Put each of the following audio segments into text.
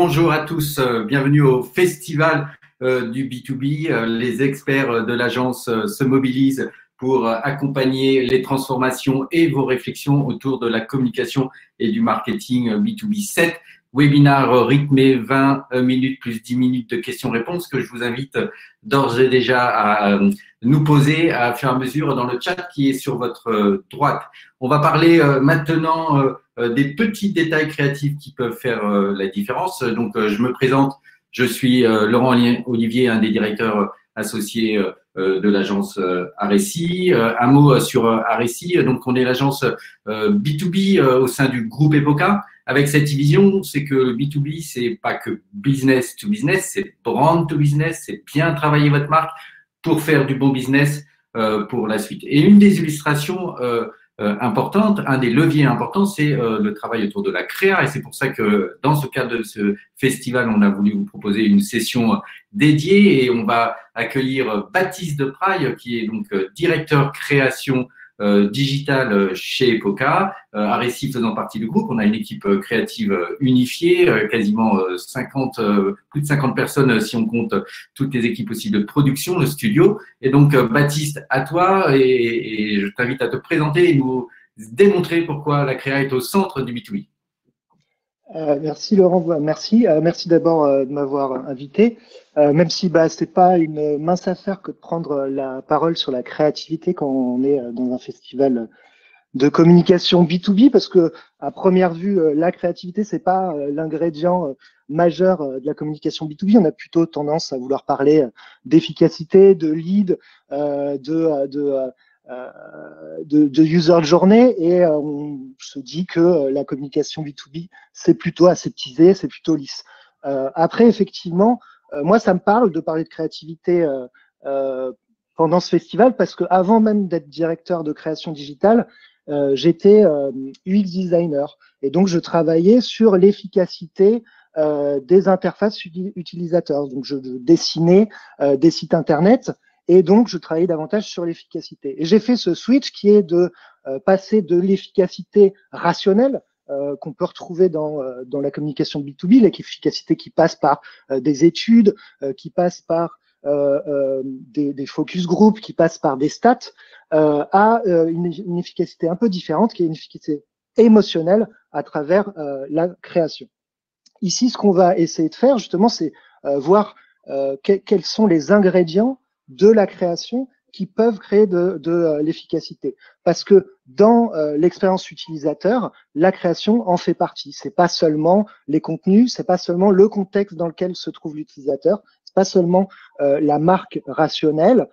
Bonjour à tous, bienvenue au festival du B2B. Les experts de l'agence se mobilisent pour accompagner les transformations et vos réflexions autour de la communication et du marketing B2B. 7 webinaires rythmés, 20 minutes plus 10 minutes de questions-réponses que je vous invite d'ores et déjà à nous poser à fur et à mesure dans le chat qui est sur votre droite. On va parler maintenant des petits détails créatifs qui peuvent faire la différence. Donc, je me présente, je suis Laurent Olivier, un des directeurs associés de l'agence Aressi. Un mot sur Aressi. Donc, on est l'agence B2B au sein du groupe Epoca. Avec cette vision, c'est que le B2B, c'est pas que business to business, c'est brand to business, c'est bien travailler votre marque pour faire du bon business pour la suite. Et une des illustrations importante, un des leviers importants, c'est le travail autour de la créa. Et c'est pour ça que dans ce cadre de ce festival, on a voulu vous proposer une session dédiée et on va accueillir Baptiste Depraille, qui est donc directeur création digitale chez Epoca, Aressi faisant partie du groupe. On a une équipe créative unifiée, quasiment 50, plus de 50 personnes si on compte toutes les équipes aussi de production, le studio. Et donc, Baptiste, à toi, et je t'invite à te présenter et nous démontrer pourquoi la créa est au centre du B2B. Merci Laurent, merci. Merci d'abord de m'avoir invité. Même si c'est pas une mince affaire que de prendre la parole sur la créativité quand on est dans un festival de communication B2B, parce que à première vue, la créativité, c'est pas l'ingrédient majeur de la communication B2B. On a plutôt tendance à vouloir parler d'efficacité, de lead, de user journey, et on se dit que la communication B2B, c'est plutôt aseptisé, c'est plutôt lisse. Après, effectivement, moi, ça me parle de parler de créativité pendant ce festival, parce que avant même d'être directeur de création digitale, j'étais UX designer, et donc je travaillais sur l'efficacité des interfaces utilisateurs. Donc je dessinais des sites internet, et donc je travaillais davantage sur l'efficacité. Et j'ai fait ce switch qui est de passer de l'efficacité rationnelle qu'on peut retrouver dans la communication B2B, l'efficacité qui passe par des études, qui passe par des focus group, qui passe par des stats, à une efficacité un peu différente, qui est une efficacité émotionnelle à travers la création. Ici, ce qu'on va essayer de faire, justement, c'est voir quels sont les ingrédients de la création qui peuvent créer de l'efficacité. Parce que dans l'expérience utilisateur, la création en fait partie. C'est pas seulement les contenus, c'est pas seulement le contexte dans lequel se trouve l'utilisateur, c'est pas seulement la marque rationnelle,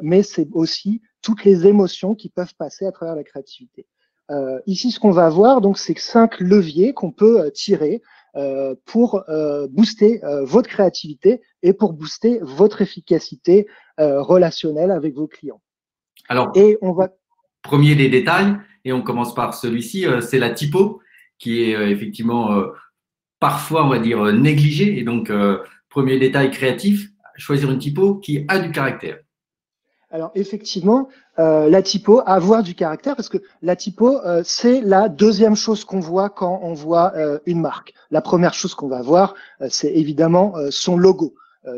mais c'est aussi toutes les émotions qui peuvent passer à travers la créativité. Ici, ce qu'on va voir, donc, c'est 5 leviers qu'on peut tirer pour booster votre créativité et pour booster votre efficacité relationnelle avec vos clients. Alors, et on va... premier des détails, et on commence par celui-ci, c'est la typo, qui est effectivement parfois, on va dire, négligée. Et donc, premier détail créatif, choisir une typo qui a du caractère. Alors effectivement, la typo, avoir du caractère, parce que la typo, c'est la deuxième chose qu'on voit quand on voit une marque. La première chose qu'on va voir, c'est évidemment son logo.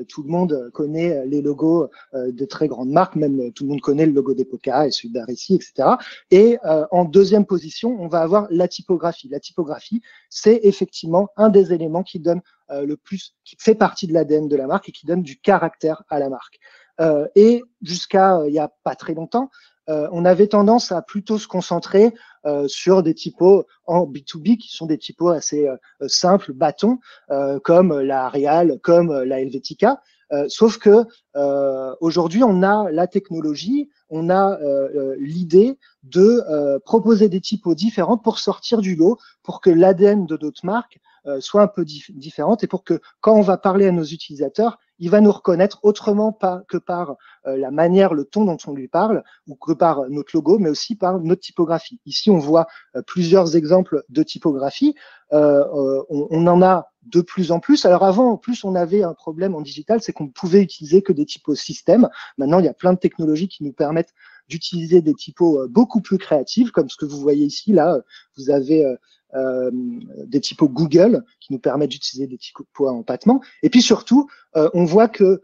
Tout le monde connaît les logos de très grandes marques, même tout le monde connaît le logo d'Epoca et celui d'Aressi, etc. Et en deuxième position, on va avoir la typographie. La typographie, c'est effectivement un des éléments qui donne le plus, qui fait partie de l'ADN de la marque et qui donne du caractère à la marque. Et jusqu'à il y a pas très longtemps, on avait tendance à plutôt se concentrer sur des typos en B2B qui sont des typos assez simples, bâtons, comme la Arial, comme la Helvetica. Sauf que aujourd'hui, on a la technologie, on a l'idée de proposer des typos différents pour sortir du lot, pour que l'ADN de d'autres marques soit un peu différente, et pour que quand on va parler à nos utilisateurs, il va nous reconnaître autrement pas que par la manière, le ton dont on lui parle, ou que par notre logo, mais aussi par notre typographie. Ici, on voit plusieurs exemples de typographie. On en a de plus en plus. Alors avant, en plus, on avait un problème en digital, c'est qu'on ne pouvait utiliser que des typos système. Maintenant, il y a plein de technologies qui nous permettent d'utiliser des typos beaucoup plus créatives, comme ce que vous voyez ici. Là, vous avez des typos Google qui nous permettent d'utiliser des typos à empattement. Et puis surtout, on voit que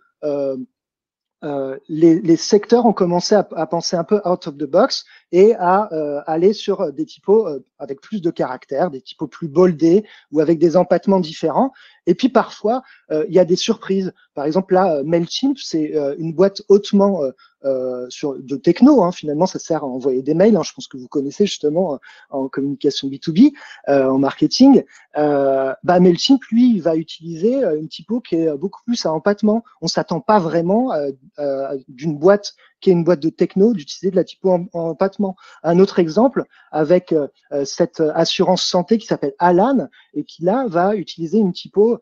les secteurs ont commencé à penser un peu out of the box et à aller sur des typos avec plus de caractères, des typos plus boldés ou avec des empattements différents. Et puis parfois, il y a des surprises. Par exemple, là, Mailchimp, c'est une boîte hautement de techno. Hein. Finalement, ça sert à envoyer des mails. Hein. Je pense que vous connaissez justement en communication B2B, en marketing. Mailchimp, lui, il va utiliser une typo qui est beaucoup plus à empattement. On s'attend pas vraiment d'une boîte qui est une boîte de techno d'utiliser de la typo en empattement. Un autre exemple avec cette assurance santé qui s'appelle Alan et qui là va utiliser une typo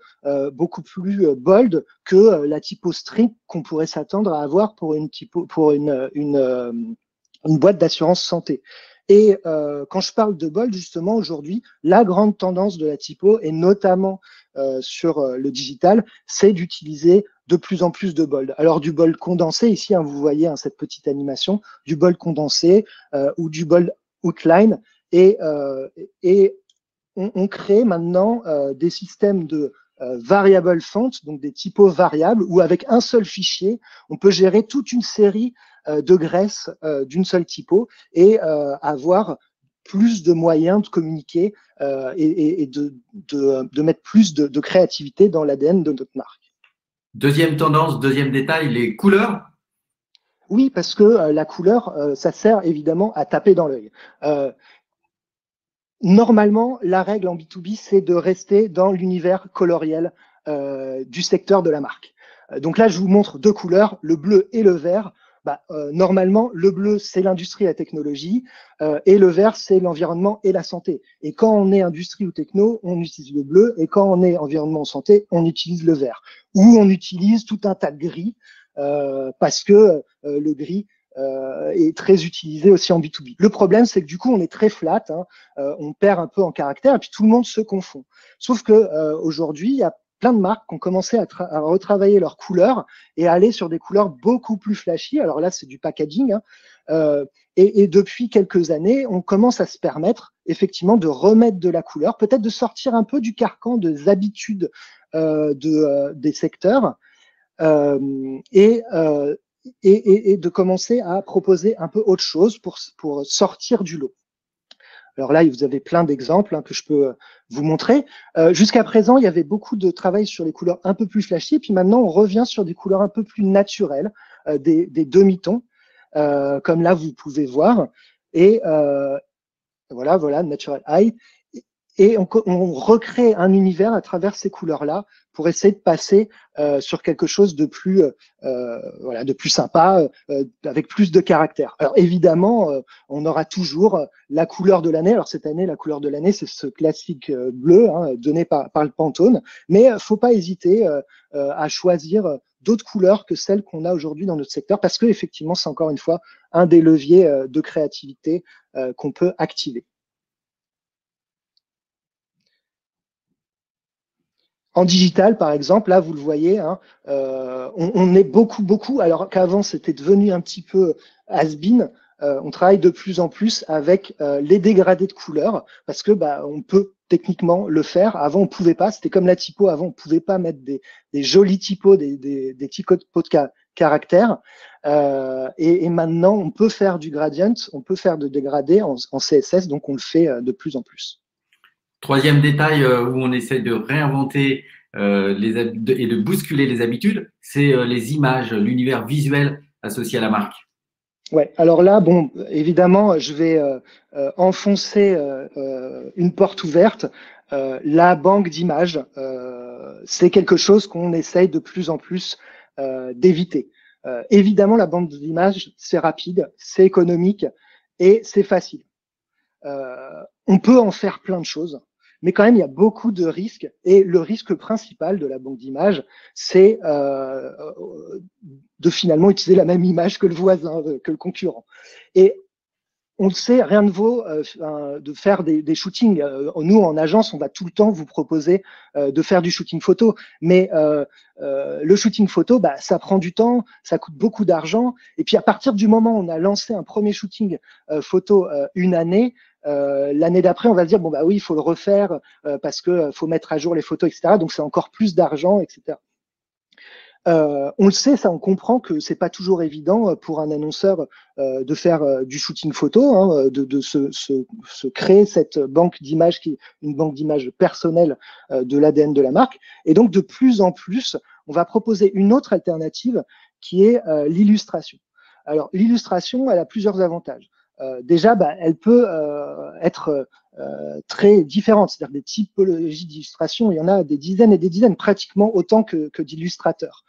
beaucoup plus bold que la typo strict qu'on pourrait s'attendre à avoir pour une typo pour une boîte d'assurance santé. Et quand je parle de bold, justement, aujourd'hui, la grande tendance de la typo, et notamment sur le digital, c'est d'utiliser de plus en plus de bold. Alors du bold condensé, ici, hein, vous voyez hein, cette petite animation, du bold condensé ou du bold outline, et on crée maintenant des systèmes de variable font, donc des typos variables, où avec un seul fichier, on peut gérer toute une série de graisses d'une seule typo et avoir plus de moyens de communiquer et de mettre plus de créativité dans l'ADN de notre marque. Deuxième tendance, deuxième détail, les couleurs. Oui, parce que la couleur, ça sert évidemment à taper dans l'œil. Normalement, la règle en B2B, c'est de rester dans l'univers coloriel du secteur de la marque. Donc là, je vous montre deux couleurs, le bleu et le vert. Normalement, le bleu, c'est l'industrie et la technologie, et le vert, c'est l'environnement et la santé. Et quand on est industrie ou techno, on utilise le bleu, et quand on est environnement ou santé, on utilise le vert. Ou on utilise tout un tas de gris, parce que le gris est très utilisé aussi en B2B. Le problème, c'est que du coup, on est très flat, hein, on perd un peu en caractère, et puis tout le monde se confond. Sauf que aujourd'hui, il y a plein de marques qui ont commencé à retravailler leurs couleurs et à aller sur des couleurs beaucoup plus flashy. Alors là, c'est du packaging. Hein. Et depuis quelques années, on commence à se permettre effectivement de remettre de la couleur, peut-être de sortir un peu du carcan des habitudes des secteurs et de commencer à proposer un peu autre chose pour sortir du lot. Alors là, vous avez plein d'exemples hein, que je peux vous montrer. Jusqu'à présent, il y avait beaucoup de travail sur les couleurs un peu plus flashy, puis maintenant, on revient sur des couleurs un peu plus naturelles, des demi-tons, comme là, vous pouvez voir. Et voilà, Natural High. Et on recrée un univers à travers ces couleurs-là pour essayer de passer sur quelque chose de plus, de plus sympa, avec plus de caractère. Alors évidemment, on aura toujours la couleur de l'année. Alors cette année, la couleur de l'année, c'est ce classique bleu hein, donné par le Pantone. Mais faut pas hésiter à choisir d'autres couleurs que celles qu'on a aujourd'hui dans notre secteur, parce que effectivement, c'est encore une fois un des leviers de créativité qu'on peut activer. En digital, par exemple, là, vous le voyez, hein, on est beaucoup, alors qu'avant, c'était devenu un petit peu has-been, on travaille de plus en plus avec les dégradés de couleurs, parce que on peut techniquement le faire. Avant, on pouvait pas, c'était comme la typo, avant, on pouvait pas mettre des jolis typos, des typos de caractères, et maintenant, on peut faire du gradient, on peut faire de dégradés en CSS, donc on le fait de plus en plus. Troisième détail où on essaie de réinventer et de bousculer les habitudes, c'est les images, l'univers visuel associé à la marque. Ouais, alors là, bon, évidemment, je vais enfoncer une porte ouverte. La banque d'images, c'est quelque chose qu'on essaye de plus en plus d'éviter. Évidemment, la banque d'images, c'est rapide, c'est économique et c'est facile. On peut en faire plein de choses, mais quand même, il y a beaucoup de risques. Et le risque principal de la banque d'images, c'est de finalement utiliser la même image que le voisin, que le concurrent. Et on le sait, rien ne vaut de faire des shootings. Nous, en agence, on va tout le temps vous proposer de faire du shooting photo. Mais le shooting photo, ça prend du temps, ça coûte beaucoup d'argent. Et puis, à partir du moment où on a lancé un premier shooting photo une année, L'année d'après, on va se dire bon bah oui, il faut le refaire parce que faut mettre à jour les photos, etc. Donc c'est encore plus d'argent, etc. On le sait, ça, on comprend que c'est pas toujours évident pour un annonceur de faire du shooting photo, hein, de se créer cette banque d'images qui est une banque d'images personnelle de l'ADN de la marque. Et donc, de plus en plus, on va proposer une autre alternative qui est l'illustration. Alors, l'illustration, elle a plusieurs avantages. Déjà, bah, elle peut être très différente, c'est-à-dire des typologies d'illustration, il y en a des dizaines et des dizaines, pratiquement autant que d'illustrateurs.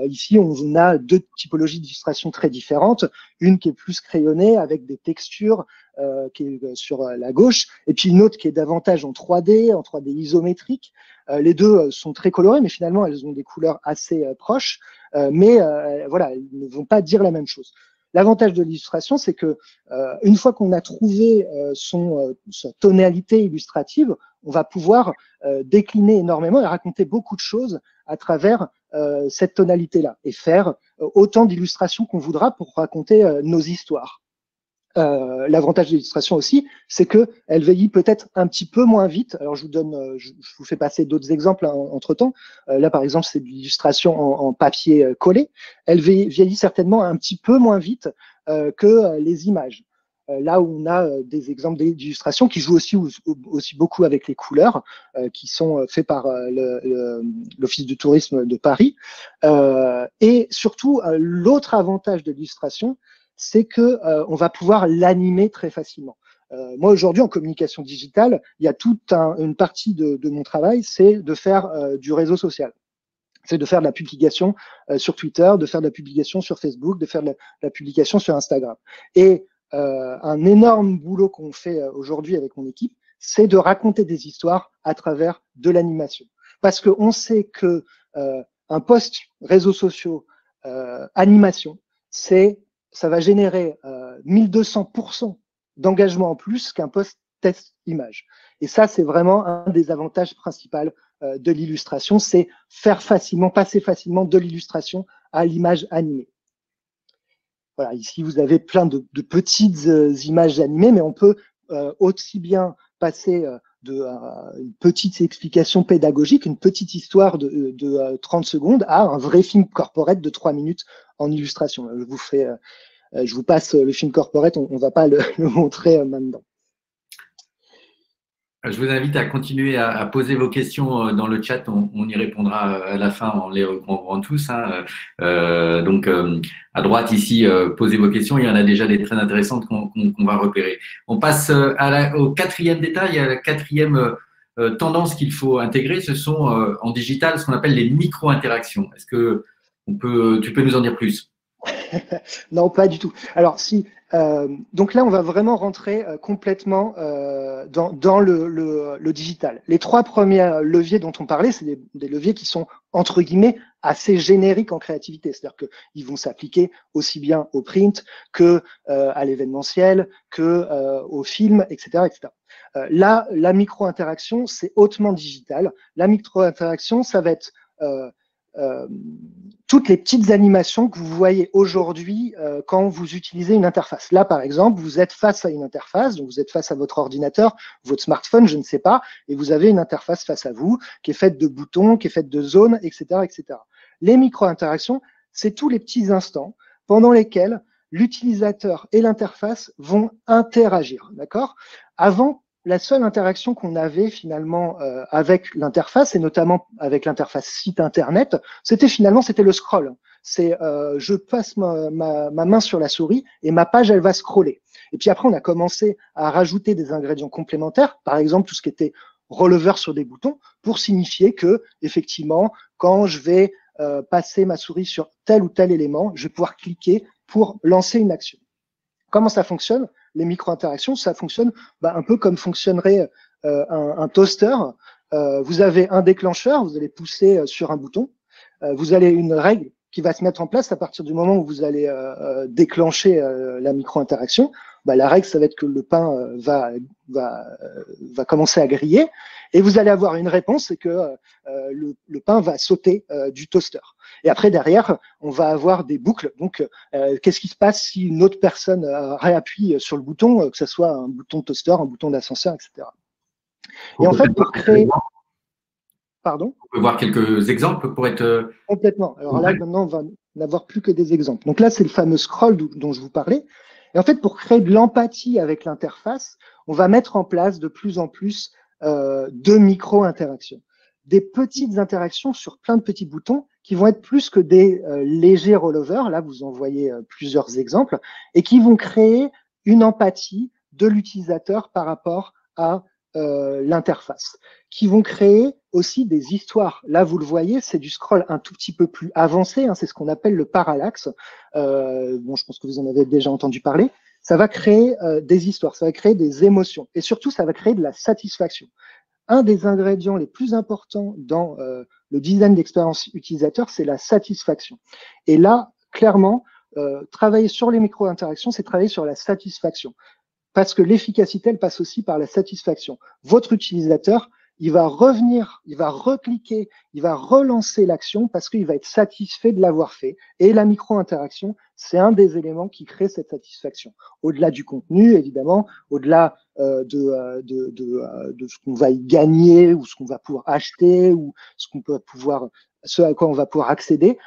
Ici, on a deux typologies d'illustration très différentes, une qui est plus crayonnée avec des textures qui est sur la gauche, et puis une autre qui est davantage en 3D isométrique. Les deux sont très colorées, mais finalement, elles ont des couleurs assez proches, mais voilà, elles ne vont pas dire la même chose. L'avantage de l'illustration, c'est que une fois qu'on a trouvé sa tonalité illustrative, on va pouvoir décliner énormément et raconter beaucoup de choses à travers cette tonalité-là et faire autant d'illustrations qu'on voudra pour raconter nos histoires. L'avantage de l'illustration aussi, c'est que elle vieillit peut-être un petit peu moins vite. Alors je vous fais passer d'autres exemples entre temps. Là par exemple, c'est de l'illustration en papier collé. Elle vieillit certainement un petit peu moins vite que les images. Là où on a des exemples d'illustrations qui jouent aussi beaucoup avec les couleurs, qui sont faits par l'Office du tourisme de Paris. Et surtout, l'autre avantage de l'illustration, c'est que on va pouvoir l'animer très facilement. Moi aujourd'hui en communication digitale, il y a toute une partie de mon travail, c'est de faire du réseau social. C'est de faire de la publication sur Twitter, de faire de la publication sur Facebook, de faire de la publication sur Instagram. Et un énorme boulot qu'on fait aujourd'hui avec mon équipe, c'est de raconter des histoires à travers de l'animation. Parce qu'on sait que un post réseaux sociaux, animation, ça va générer 1200% d'engagement en plus qu'un post test image. Et ça, c'est vraiment un des avantages principaux de l'illustration, c'est passer facilement de l'illustration à l'image animée. Voilà, ici, vous avez plein de petites images animées, mais on peut aussi bien passer une petite explication pédagogique, une petite histoire de 30 secondes à un vrai film corporate de 3 minutes en illustration. Je vous passe le film corporate, on ne va pas le montrer maintenant. Je vous invite à continuer à poser vos questions dans le chat. On y répondra à la fin en les recouvrant tous. Hein. Donc, à droite ici, posez vos questions. Il y en a déjà des très intéressantes qu'on va repérer. On passe au quatrième détail, à la quatrième tendance qu'il faut intégrer. Ce sont en digital ce qu'on appelle les micro-interactions. Est-ce que tu peux nous en dire plus? Non, pas du tout. Alors, donc là, on va vraiment rentrer complètement dans le digital. Les trois premiers leviers dont on parlait, c'est des leviers qui sont, entre guillemets, assez génériques en créativité. C'est-à-dire qu'ils vont s'appliquer aussi bien au print que à l'événementiel, que au film, etc., etc. Là, la micro-interaction, c'est hautement digital. La micro-interaction, ça va être toutes les petites animations que vous voyez aujourd'hui quand vous utilisez une interface. Là, par exemple, vous êtes face à une interface, donc vous êtes face à votre ordinateur, votre smartphone, je ne sais pas, et vous avez une interface face à vous qui est faite de boutons, qui est faite de zones, etc., etc. Les micro-interactions, c'est tous les petits instants pendant lesquels l'utilisateur et l'interface vont interagir, d'accord? Avant, la seule interaction qu'on avait finalement avec l'interface, et notamment avec l'interface site internet, c'était le scroll. C'est je passe ma main sur la souris et ma page, elle va scroller. Et puis après, on a commencé à rajouter des ingrédients complémentaires, par exemple tout ce qui était relever sur des boutons, pour signifier que effectivement, quand je vais passer ma souris sur tel ou tel élément, je vais pouvoir cliquer pour lancer une action. Comment ça fonctionne? Les micro-interactions, ça fonctionne un peu comme fonctionnerait un toaster. Vous avez un déclencheur, vous allez pousser sur un bouton. Vous avez une règle qui va se mettre en place à partir du moment où vous allez déclencher la micro-interaction. Bah, la règle, ça va être que le pain va commencer à griller et vous allez avoir une réponse, c'est que le pain va sauter du toaster. Et après, derrière, on va avoir des boucles. Donc, qu'est-ce qui se passe si une autre personne réappuie sur le bouton, que ce soit un bouton toaster, un bouton d'ascenseur, etc. Et en fait, pour créer… Pardon ? On peut voir quelques exemples pour être… Complètement. Alors là, maintenant, on va n'avoir plus que des exemples. Donc là, c'est le fameux scroll dont je vous parlais. Et en fait, pour créer de l'empathie avec l'interface, on va mettre en place de plus en plus de micro-interactions. Des petites interactions sur plein de petits boutons qui vont être plus que des légers rollovers. Là, vous en voyez plusieurs exemples et qui vont créer une empathie de l'utilisateur par rapport à l'interface, qui vont créer aussi des histoires. Là, vous le voyez, c'est du scroll un tout petit peu plus avancé, hein, c'est ce qu'on appelle le parallaxe. Bon, je pense que vous en avez déjà entendu parler. Ça va créer des histoires, ça va créer des émotions et surtout, ça va créer de la satisfaction. Un des ingrédients les plus importants dans le design d'expérience utilisateur, c'est la satisfaction. Et là, clairement, travailler sur les micro-interactions, c'est travailler sur la satisfaction. Parce que l'efficacité, elle passe aussi par la satisfaction. Votre utilisateur, il va revenir, il va recliquer, il va relancer l'action parce qu'il va être satisfait de l'avoir fait. Et la micro-interaction, c'est un des éléments qui crée cette satisfaction. Au-delà du contenu, évidemment, au-delà de ce qu'on va y gagner ou ce qu'on va pouvoir acheter ou ce à quoi on va pouvoir accéder,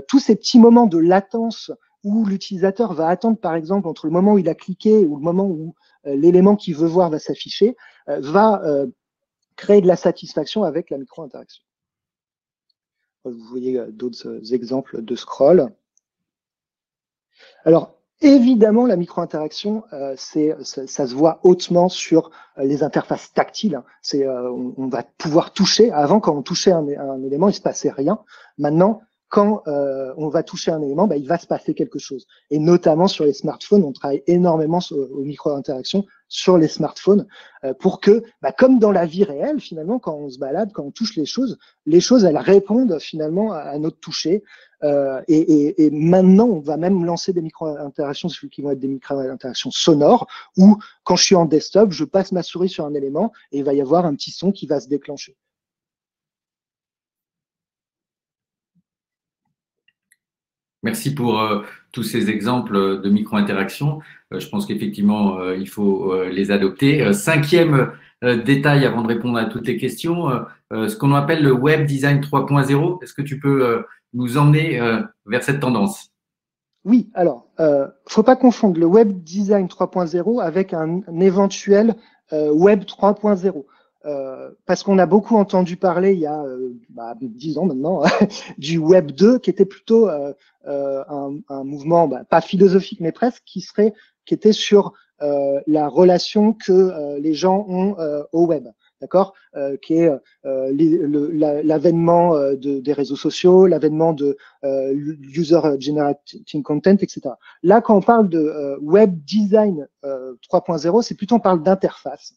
tous ces petits moments de latence où l'utilisateur va attendre, par exemple, entre le moment où il a cliqué ou le moment où l'élément qu'il veut voir va s'afficher, va créer de la satisfaction avec la micro-interaction. Vous voyez d'autres exemples de scroll. Alors, évidemment, la micro-interaction, ça se voit hautement sur les interfaces tactiles. On va pouvoir toucher. Avant, quand on touchait un élément, il ne se passait rien. Maintenant, quand on va toucher un élément, bah, il va se passer quelque chose. Et notamment sur les smartphones, on travaille énormément aux micro-interactions sur les smartphones pour que, bah, comme dans la vie réelle, finalement, quand on se balade, quand on touche les choses, elles répondent finalement à notre toucher. Et maintenant, on va même lancer des micro-interactions qui vont être des micro-interactions sonores où, quand je suis en desktop, je passe ma souris sur un élément et il va y avoir un petit son qui va se déclencher. Merci pour tous ces exemples de micro-interactions. Je pense qu'effectivement, il faut les adopter. Cinquième détail avant de répondre à toutes les questions, ce qu'on appelle le Web Design 3.0. Est-ce que tu peux nous emmener vers cette tendance? Oui, alors, faut pas confondre le Web Design 3.0 avec un éventuel Web 3.0. Parce qu'on a beaucoup entendu parler il y a 10 ans maintenant du Web 2 qui était plutôt un mouvement pas philosophique mais presque qui était sur la relation que les gens ont au web, d'accord, qui est l'avènement des réseaux sociaux, l'avènement de user generating content, etc. Là, quand on parle de web design 3.0, c'est plutôt on parle d'interface.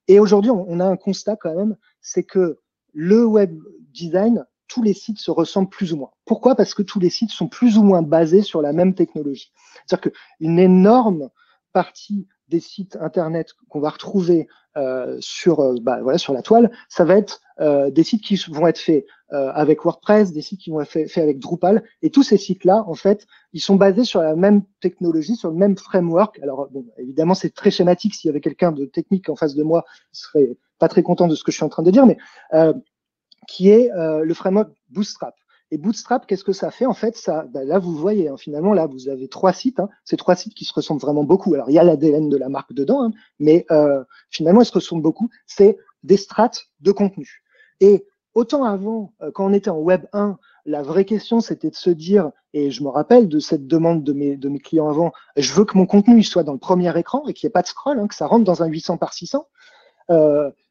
Et aujourd'hui, on a un constat quand même, c'est que le web design, tous les sites se ressemblent plus ou moins. Pourquoi? Parce que tous les sites sont plus ou moins basés sur la même technologie. C'est-à-dire qu'une énorme partie des sites internet qu'on va retrouver sur la toile, ça va être des sites qui vont être faits avec WordPress, des sites qui vont être faits avec Drupal, et tous ces sites-là, en fait, ils sont basés sur la même technologie, sur le même framework. Alors, bon, évidemment, c'est très schématique. S'il y avait quelqu'un de technique en face de moi, il serait pas très content de ce que je suis en train de dire, mais qui est le framework Bootstrap. Et Bootstrap, qu'est-ce que ça fait? En fait, là, vous voyez, hein, finalement, là, vous avez 3 sites. Hein, ces 3 sites qui se ressemblent vraiment beaucoup. Alors, il y a l'ADN de la marque dedans, hein, mais finalement, ils se ressemblent beaucoup. C'est des strates de contenu. Et autant avant, quand on était en Web 1, la vraie question, c'était de se dire, et je me rappelle de cette demande de mes clients avant, je veux que mon contenu il soit dans le premier écran et qu'il n'y ait pas de scroll, hein, que ça rentre dans un 800 par 600.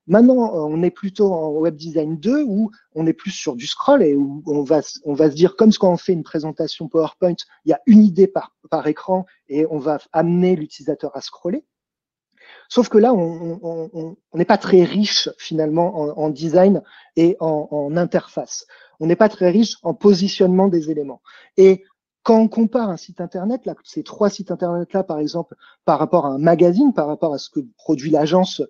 Maintenant, on est plutôt en Web Design 2 où on est plus sur du scroll et où on va se dire, comme quand on fait une présentation PowerPoint, il y a une idée par écran et on va amener l'utilisateur à scroller. Sauf que là, on n'est pas très riche finalement en design et en interface. on n'est pas très riche en positionnement des éléments. Et quand on compare un site internet, là, ces 3 sites internet là, par exemple, par rapport à un magazine, par rapport à ce que produit l'agence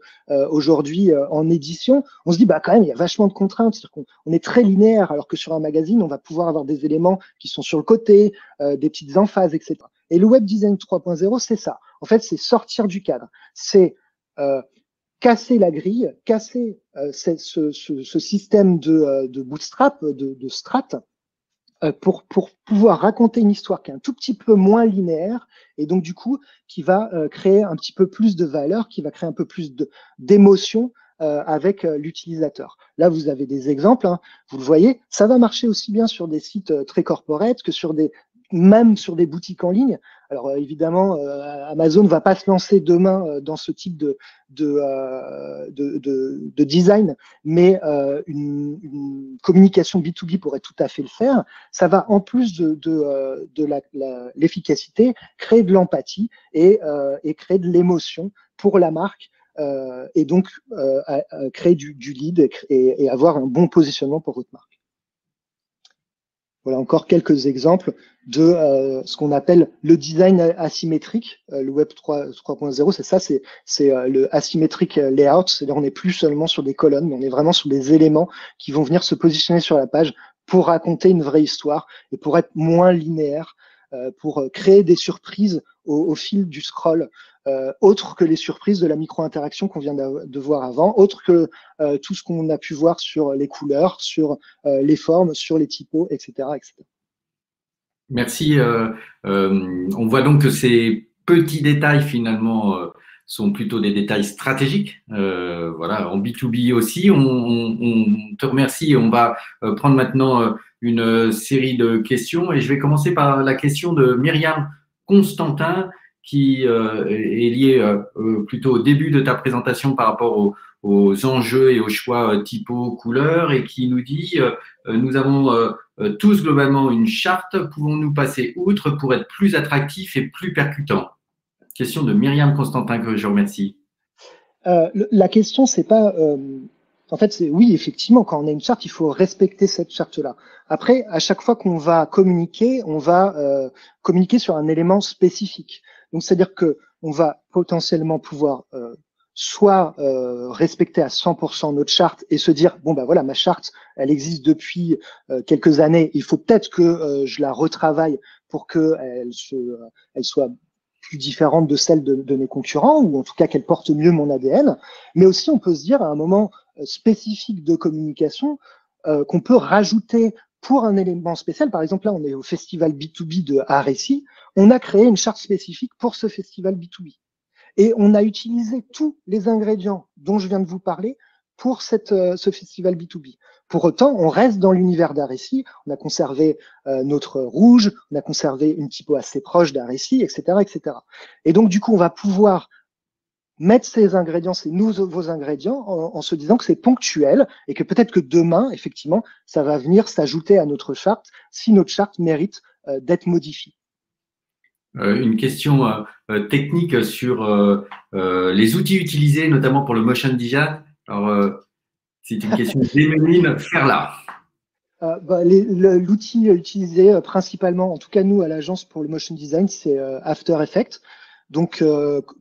aujourd'hui en édition, on se dit bah quand même il y a vachement de contraintes, c'est-à-dire qu'on est très linéaire, alors que sur un magazine on va pouvoir avoir des éléments qui sont sur le côté, des petites emphases, etc. Et le web design 3.0 c'est ça. En fait c'est sortir du cadre, c'est casser la grille, casser ce système de bootstrap, de strat, pour pouvoir raconter une histoire qui est un tout petit peu moins linéaire et donc du coup qui va créer un petit peu plus de valeur, qui va créer un peu plus d'émotion avec l'utilisateur. Là, vous avez des exemples, hein, vous le voyez, ça va marcher aussi bien sur des sites très corporate que sur même sur des boutiques en ligne. Alors évidemment, Amazon ne va pas se lancer demain dans ce type de design, mais une communication B2B pourrait tout à fait le faire. Ça va en plus de l'efficacité créer de l'empathie et créer de l'émotion pour la marque. Et donc créer du lead et avoir un bon positionnement pour votre marque. Voilà encore quelques exemples de ce qu'on appelle le design asymétrique. Le Web 3.0, c'est ça, c'est le asymmetric layout. C'est-à-dire on n'est plus seulement sur des colonnes, mais on est vraiment sur des éléments qui vont venir se positionner sur la page pour raconter une vraie histoire et pour être moins linéaire, pour créer des surprises au fil du scroll. Autre que les surprises de la micro-interaction qu'on vient de voir avant, autre que tout ce qu'on a pu voir sur les couleurs, sur les formes, sur les typos, etc. etc. Merci. On voit donc que ces petits détails finalement sont plutôt des détails stratégiques. Voilà, en B2B aussi. On te remercie. On va prendre maintenant une série de questions et je vais commencer par la question de Myriam Constantin qui est liée plutôt au début de ta présentation par rapport aux enjeux et aux choix typo, couleurs et qui nous dit nous avons tous globalement une charte, pouvons-nous passer outre pour être plus attractifs et plus percutants? Question de Myriam Constantin que je remercie. La question, c'est pas. En fait, c'est oui, effectivement, quand on a une charte, il faut respecter cette charte-là. Après, à chaque fois qu'on va communiquer, on va communiquer sur un élément spécifique. Donc, c'est-à-dire que on va potentiellement pouvoir soit respecter à 100% notre charte et se dire bon bah voilà, ma charte, elle existe depuis quelques années. Il faut peut-être que je la retravaille pour que elle soit plus différente de celle de mes concurrents, ou en tout cas qu'elle porte mieux mon ADN. Mais aussi, on peut se dire à un moment spécifique de communication qu'on peut rajouter pour un élément spécial. Par exemple, là, on est au festival B2B de Arrécy. On a créé une charte spécifique pour ce festival B2B. Et on a utilisé tous les ingrédients dont je viens de vous parler pour ce festival B2B. Pour autant, on reste dans l'univers d'Arrécy, on a conservé notre rouge, on a conservé une typo assez proche d'Arrécy, etc., etc. Et donc, du coup, on va pouvoir mettre ces ingrédients, ces nouveaux ingrédients, en se disant que c'est ponctuel et que peut-être que demain, effectivement, ça va venir s'ajouter à notre charte si notre charte mérite d'être modifiée. Une question technique sur les outils utilisés, notamment pour le motion design. Alors, c'est une question d'Emeline Ferla. L'outil utilisé principalement, en tout cas nous à l'agence pour le motion design, c'est After Effects. Donc,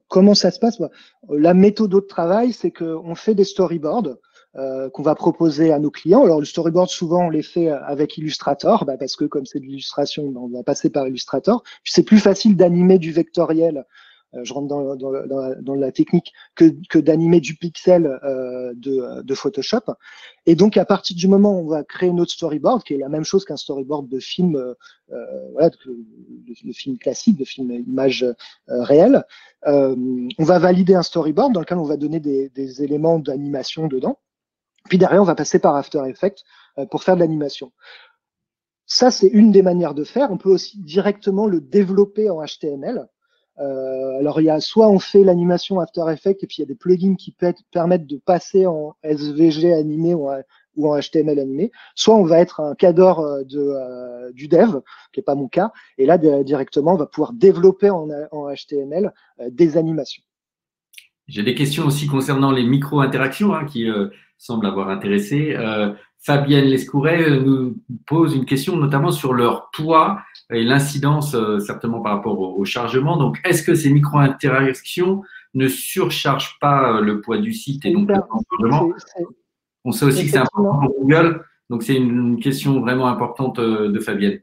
comment ça se passe? La méthode de travail, c'est qu'on fait des storyboards qu'on va proposer à nos clients. Alors, le storyboard, souvent, on les fait avec Illustrator, parce que comme c'est de l'illustration, on va passer par Illustrator. Puis, c'est plus facile d'animer du vectoriel. Je rentre dans la technique que d'animer du pixel de Photoshop. Et donc, à partir du moment où on va créer notre storyboard, qui est la même chose qu'un storyboard de film, voilà, de film classique, de film image réelle, on va valider un storyboard dans lequel on va donner des éléments d'animation dedans. Puis derrière, on va passer par After Effects pour faire de l'animation. Ça, c'est une des manières de faire. On peut aussi directement le développer en HTML. Alors, il y a soit on fait l'animation After Effects et puis il y a des plugins qui permettent de passer en SVG animé ou en HTML animé. Soit on va être un cadre du dev, qui n'est pas mon cas. Et là, directement, on va pouvoir développer en HTML des animations. J'ai des questions aussi concernant les micro-interactions qui semblent avoir intéressé. Fabienne Lescouret nous pose une question notamment sur leur poids et l'incidence certainement par rapport au chargement. Donc, est-ce que ces micro-interactions ne surchargent pas le poids du site et donc le chargement? On sait aussi que c'est important pour Google, donc c'est une question vraiment importante de Fabienne.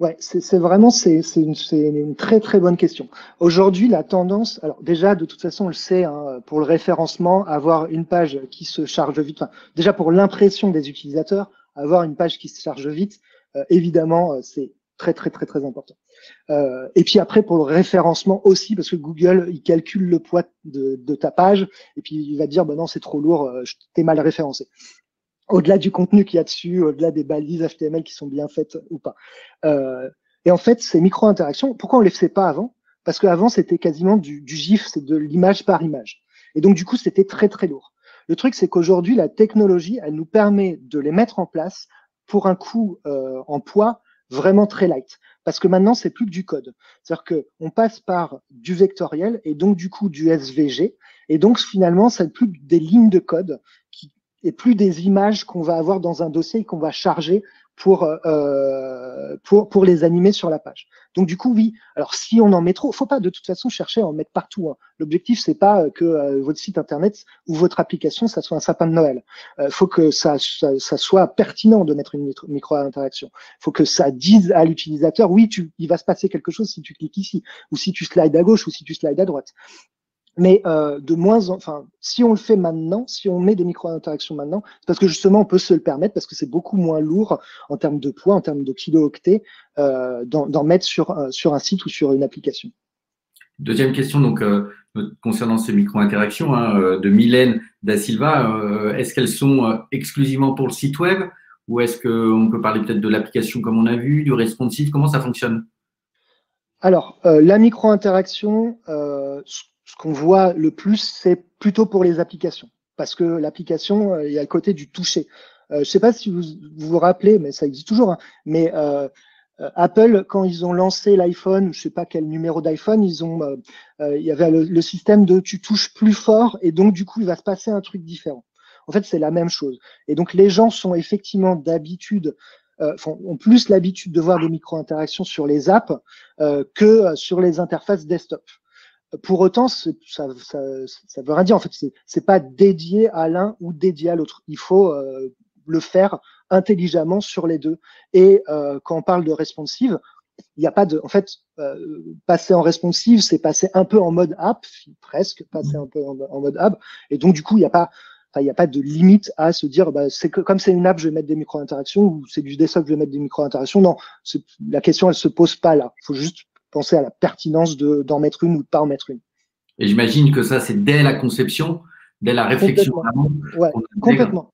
Ouais, c'est vraiment une très très bonne question. Aujourd'hui, la tendance, alors déjà de toute façon, on le sait, hein, pour le référencement, avoir une page qui se charge vite. Enfin, déjà pour l'impression des utilisateurs, avoir une page qui se charge vite, évidemment, c'est très très très très important. Et puis après pour le référencement aussi, parce que Google il calcule le poids de ta page et puis il va dire bah non c'est trop lourd, t'es mal référencé. Au-delà du contenu qu'il y a dessus, au-delà des balises HTML qui sont bien faites ou pas. Et en fait, ces micro-interactions, pourquoi on les faisait pas avant? Parce qu'avant, c'était quasiment du GIF, c'est de l'image par image. Et donc, du coup, c'était très, très lourd. Le truc, c'est qu'aujourd'hui, la technologie, elle nous permet de les mettre en place pour un coût en poids vraiment très light. Parce que maintenant, c'est plus que du code. C'est-à-dire qu'on passe par du vectoriel et donc, du coup, du SVG. Et donc, finalement, c'est plus des lignes de code et plus des images qu'on va avoir dans un dossier et qu'on va charger pour les animer sur la page. Donc du coup, oui. Alors si on en met trop, faut pas de toute façon chercher à en mettre partout. Hein. L'objectif c'est pas que votre site internet ou votre application ça soit un sapin de Noël. Faut que ça soit pertinent de mettre une micro-interaction. Faut que ça dise à l'utilisateur, oui, il va se passer quelque chose si tu cliques ici, ou si tu slides à gauche, ou si tu slides à droite. Mais si on le fait maintenant, si on met des micro-interactions maintenant, c'est parce que justement on peut se le permettre, parce que c'est beaucoup moins lourd en termes de poids, en termes de kilo-octets, d'en mettre sur un site ou sur une application. Deuxième question, donc concernant ces micro-interactions de Mylène Da Silva, est-ce qu'elles sont exclusivement pour le site web ou est-ce qu'on peut parler peut-être de l'application comme on a vu, du responsive? Comment ça fonctionne? Alors, la micro-interaction, ce qu'on voit le plus, c'est plutôt pour les applications. Parce que l'application, il y a le côté du toucher. Je ne sais pas si vous rappelez, mais ça existe toujours, hein, mais Apple, quand ils ont lancé l'iPhone, je ne sais pas quel numéro d'iPhone, il y avait le système de tu touches plus fort et donc du coup, il va se passer un truc différent. En fait, c'est la même chose. Et donc, les gens sont effectivement d'habitude ont plus l'habitude de voir des micro-interactions sur les apps que sur les interfaces desktop. Pour autant, ça veut rien dire. En fait, c'est pas dédié à l'un ou dédié à l'autre. Il faut le faire intelligemment sur les deux. Et quand on parle de responsive, il n'y a pas de. En fait, passer en responsive, c'est passer un peu en mode app, presque passer un peu en mode app. Et donc, du coup, il n'y a pas de limite à se dire, bah, comme c'est une app, je vais mettre des micro-interactions, ou c'est du desktop, je vais mettre des micro-interactions. Non, la question, elle se pose pas là. Il faut juste penser à la pertinence d'en mettre une ou de pas en mettre une. Et j'imagine que ça, c'est dès la conception, dès la réflexion. Ouais, complètement.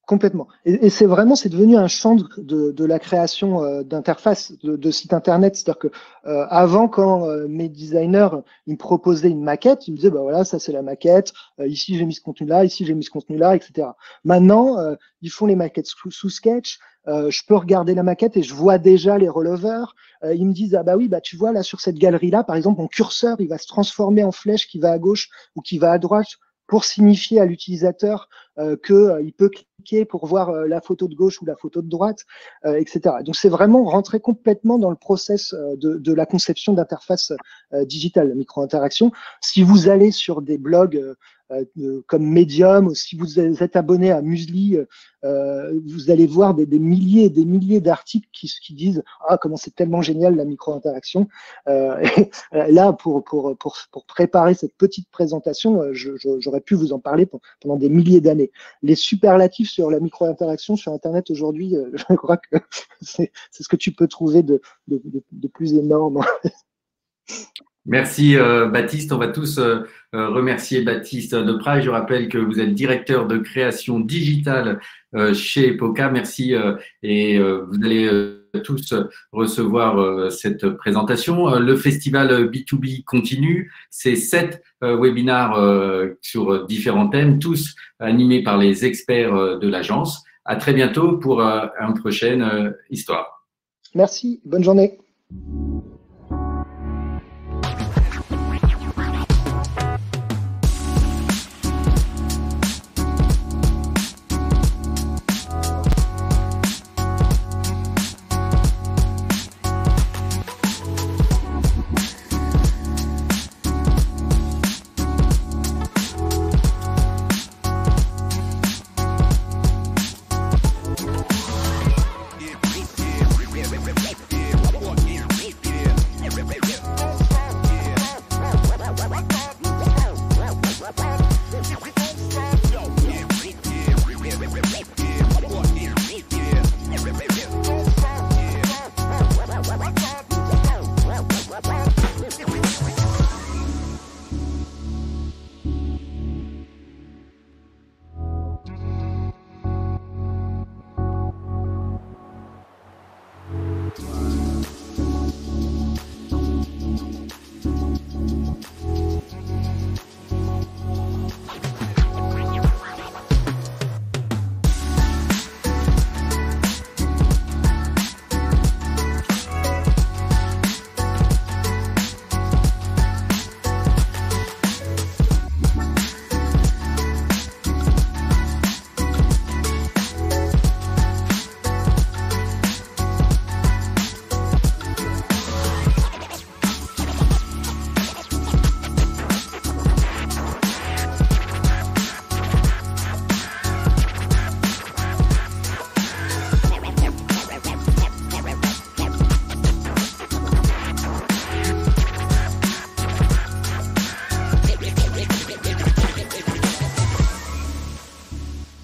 Complètement. Et c'est devenu un champ de la création d'interfaces, de sites internet. C'est-à-dire que avant, quand mes designers ils me proposaient une maquette, ils me disaient bah voilà, ça c'est la maquette. Ici j'ai mis ce contenu-là, ici j'ai mis ce contenu-là, etc. Maintenant, ils font les maquettes sous Sketch. Je peux regarder la maquette et je vois déjà les rollovers. Ils me disent ah bah oui bah tu vois là sur cette galerie-là, par exemple, mon curseur il va se transformer en flèche qui va à gauche ou qui va à droite pour signifier à l'utilisateur qu'il peut cliquer pour voir la photo de gauche ou la photo de droite, etc. Donc c'est vraiment rentrer complètement dans le process de la conception d'interface digitale, micro-interaction. Si vous allez sur des blogs comme Medium, ou si vous êtes abonné à Musli, vous allez voir des milliers et des milliers d'articles qui disent ah comment c'est tellement génial la micro-interaction. Là pour préparer cette petite présentation, j'aurais pu vous en parler pendant des milliers d'années. Les superlatifs sur la micro-interaction sur Internet aujourd'hui, je crois que c'est ce que tu peux trouver de plus énorme. Merci Baptiste. On va tous remercier Baptiste Depraz. Je rappelle que vous êtes directeur de création digitale chez Epocha. Merci et vous allez tous recevoir cette présentation. Le festival B2B continue. C'est 7 webinars sur différents thèmes, tous animés par les experts de l'agence. À très bientôt pour une prochaine histoire. Merci. Bonne journée.